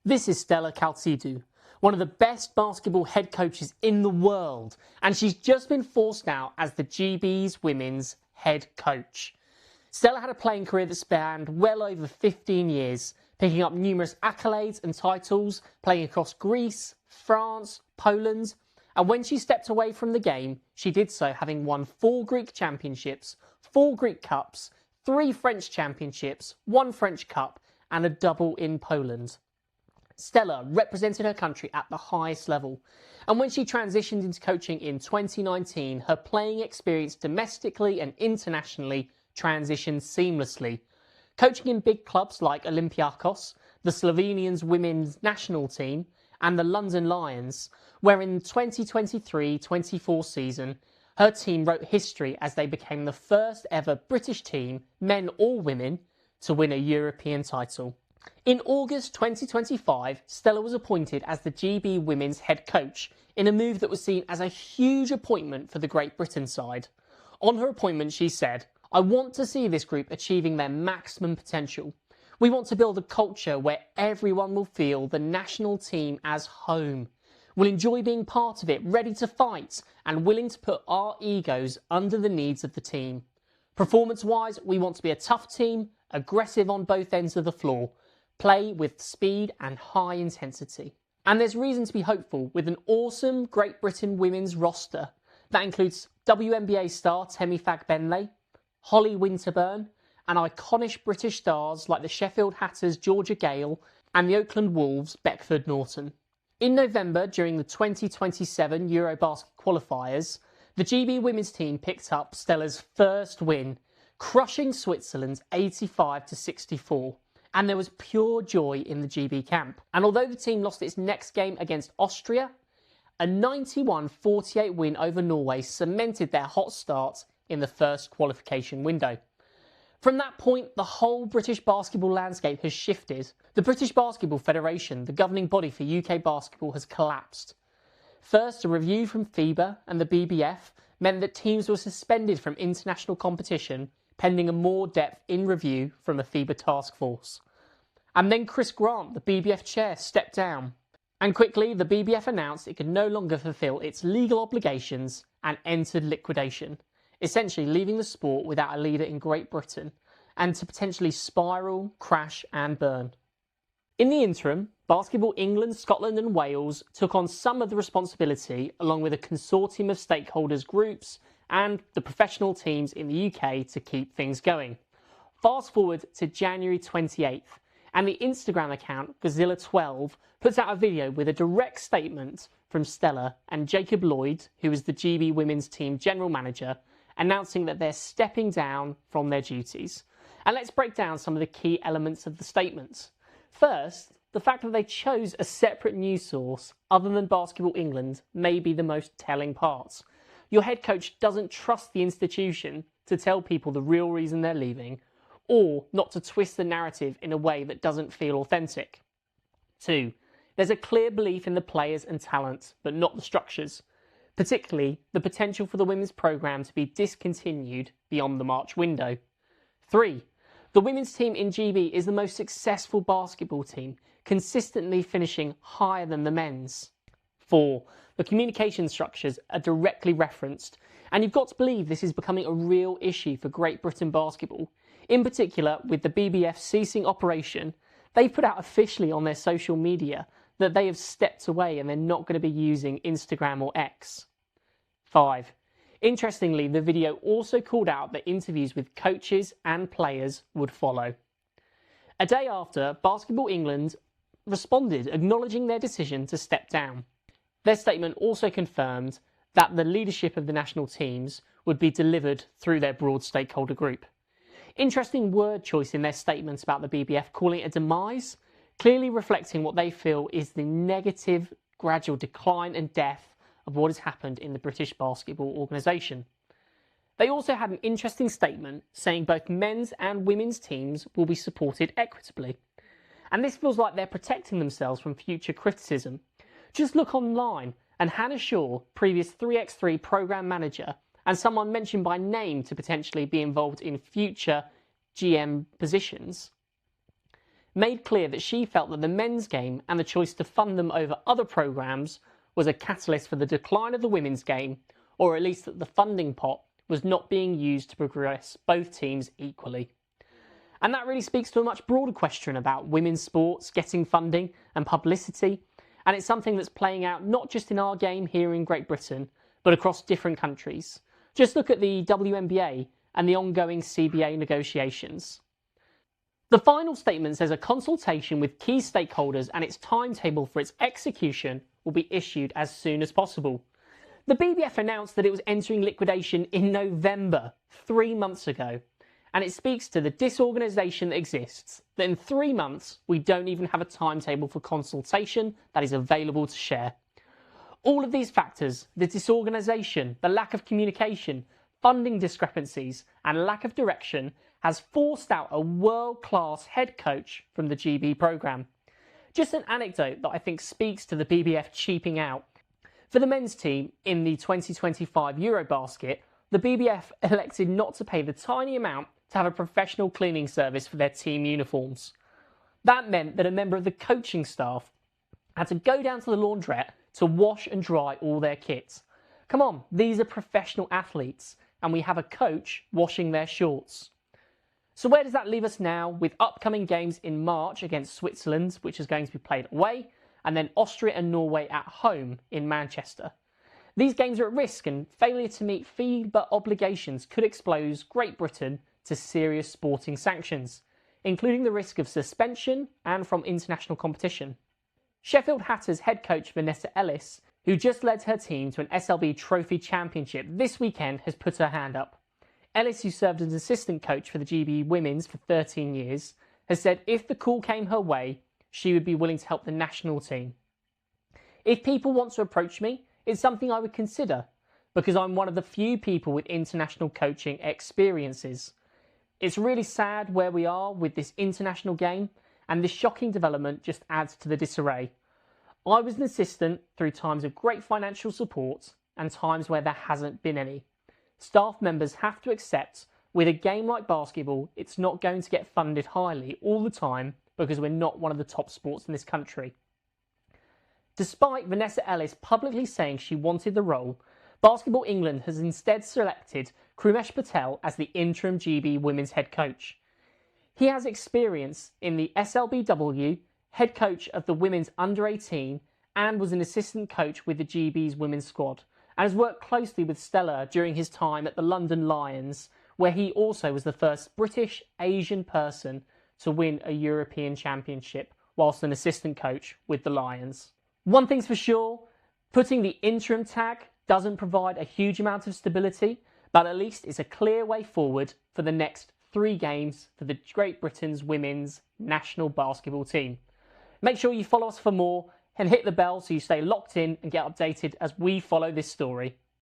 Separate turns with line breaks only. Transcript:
This is Stella Kaltsidou, one of the best basketball head coaches in the world, and she's just been forced out as the GB's women's head coach. Stella had a playing career that spanned well over 15 years, picking up numerous accolades and titles, playing across Greece, France, Poland, and when she stepped away from the game, she did so having won 4 Greek championships, 4 Greek Cups, 3 French championships, 1 French Cup, and a double in Poland. Stella represented her country at the highest level, and when she transitioned into coaching in 2019, her playing experience domestically and internationally transitioned seamlessly. Coaching in big clubs like Olympiakos, the Slovenian women's national team, and the London Lions, where in the 2023-24 season, her team wrote history as they became the first ever British team, men or women, to win a European title. In August 2025, Stella was appointed as the GB women's head coach in a move that was seen as a huge appointment for the Great Britain side. On her appointment, she said, "I want to see this group achieving their maximum potential. We want to build a culture where everyone will feel the national team as home, will enjoy being part of it, ready to fight, and willing to put our egos under the needs of the team. Performance-wise, we want to be a tough team, aggressive on both ends of the floor, play with speed and high intensity." And there's reason to be hopeful with an awesome Great Britain women's roster that includes WNBA star Temi Fagbenle, Holly Winterburn, and iconic British stars like the Sheffield Hatters Georgia Gale and the Oakland Wolves Beckford Norton. In November, during the 2027 EuroBasket qualifiers, the GB women's team picked up Stella's first win, crushing Switzerland 85-64. And there was pure joy in the GB camp. And although the team lost its next game against Austria, a 91-48 win over Norway cemented their hot start in the first qualification window. From that point, the whole British basketball landscape has shifted. The British Basketball Federation, the governing body for UK basketball, has collapsed. First, a review from FIBA and the BBF meant that teams were suspended from international competition pending a more depth in review from a FIBA task force. And then Chris Grant, the BBF chair, stepped down. And quickly, the BBF announced it could no longer fulfil its legal obligations and entered liquidation, essentially leaving the sport without a leader in Great Britain and to potentially spiral, crash and burn. In the interim, Basketball England, Scotland and Wales took on some of the responsibility along with a consortium of stakeholders groups and the professional teams in the UK to keep things going. Fast forward to January 28th, and the Instagram account Gazilla12 puts out a video with a direct statement from Stella and Jacob Lloyd, who is the GB women's team general manager, announcing that they're stepping down from their duties. And let's break down some of the key elements of the statement. First, the fact that they chose a separate news source other than Basketball England may be the most telling part. Your head coach doesn't trust the institution to tell people the real reason they're leaving, or not to twist the narrative in a way that doesn't feel authentic. 2. There's a clear belief in the players and talent, but not the structures, particularly the potential for the women's programme to be discontinued beyond the March window. 3. The women's team in GB is the most successful basketball team, consistently finishing higher than the men's. 4. The communication structures are directly referenced, and you've got to believe this is becoming a real issue for Great Britain basketball. In particular, with the BBF ceasing operation, they've put out officially on their social media that they have stepped away and they're not going to be using Instagram or X. 5. Interestingly, the video also called out that interviews with coaches and players would follow. A day after, Basketball England responded, acknowledging their decision to step down. Their statement also confirmed that the leadership of the national teams would be delivered through their broad stakeholder group. Interesting word choice in their statement about the BBF, calling it a demise, clearly reflecting what they feel is the negative gradual decline and death of what has happened in the British basketball organisation. They also had an interesting statement saying both men's and women's teams will be supported equitably. And this feels like they're protecting themselves from future criticism. Just look online and Hannah Shaw, previous 3x3 programme manager and someone mentioned by name to potentially be involved in future GM positions, made clear that she felt that the men's game and the choice to fund them over other programmes was a catalyst for the decline of the women's game, or at least that the funding pot was not being used to progress both teams equally. And that really speaks to a much broader question about women's sports getting funding and publicity, and it's something that's playing out not just in our game here in Great Britain, but across different countries. Just look at the WNBA and the ongoing CBA negotiations. The final statement says a consultation with key stakeholders and its timetable for its execution will be issued as soon as possible. The BBF announced that it was entering liquidation in November, 3 months ago, and it speaks to the disorganisation that exists, that in 3 months we don't even have a timetable for consultation that is available to share. All of these factors, the disorganisation, the lack of communication, funding discrepancies and lack of direction, has forced out a world-class head coach from the GB programme. Just an anecdote that I think speaks to the BBF cheaping out. For the men's team in the 2025 EuroBasket, the BBF elected not to pay the tiny amount to have a professional cleaning service for their team uniforms. That meant that a member of the coaching staff had to go down to the laundrette to wash and dry all their kits. Come on, these are professional athletes, and we have a coach washing their shorts. So where does that leave us now, with upcoming games in March against Switzerland, which is going to be played away, and then Austria and Norway at home in Manchester? These games are at risk, and failure to meet FIBA obligations could expose Great Britain to serious sporting sanctions, including the risk of suspension and from international competition. Sheffield Hatters head coach Vanessa Ellis, who just led her team to an SLB Trophy Championship this weekend, has put her hand up. Ellis, who served as assistant coach for the GB Women's for 13 years, has said if the call came her way, she would be willing to help the national team. If people want to approach me, it's something I would consider, because I'm one of the few people with international coaching experiences. It's really sad where we are with this international game, and this shocking development just adds to the disarray. I was an assistant through times of great financial support and times where there hasn't been any. Staff members have to accept, with a game like basketball, it's not going to get funded highly all the time because we're not one of the top sports in this country. Despite Vanessa Ellis publicly saying she wanted the role, Basketball England has instead selected Krumesh Patel as the interim GB women's head coach. He has experience in the SLBW, head coach of the women's under-18, and was an assistant coach with the GB's women's squad, and has worked closely with Stella during his time at the London Lions, where he also was the first British Asian person to win a European Championship whilst an assistant coach with the Lions. One thing's for sure, putting the interim tag doesn't provide a huge amount of stability, but at least it's a clear way forward for the next 3 games for the Great Britain's women's national basketball team. Make sure you follow us for more and hit the bell so you stay locked in and get updated as we follow this story.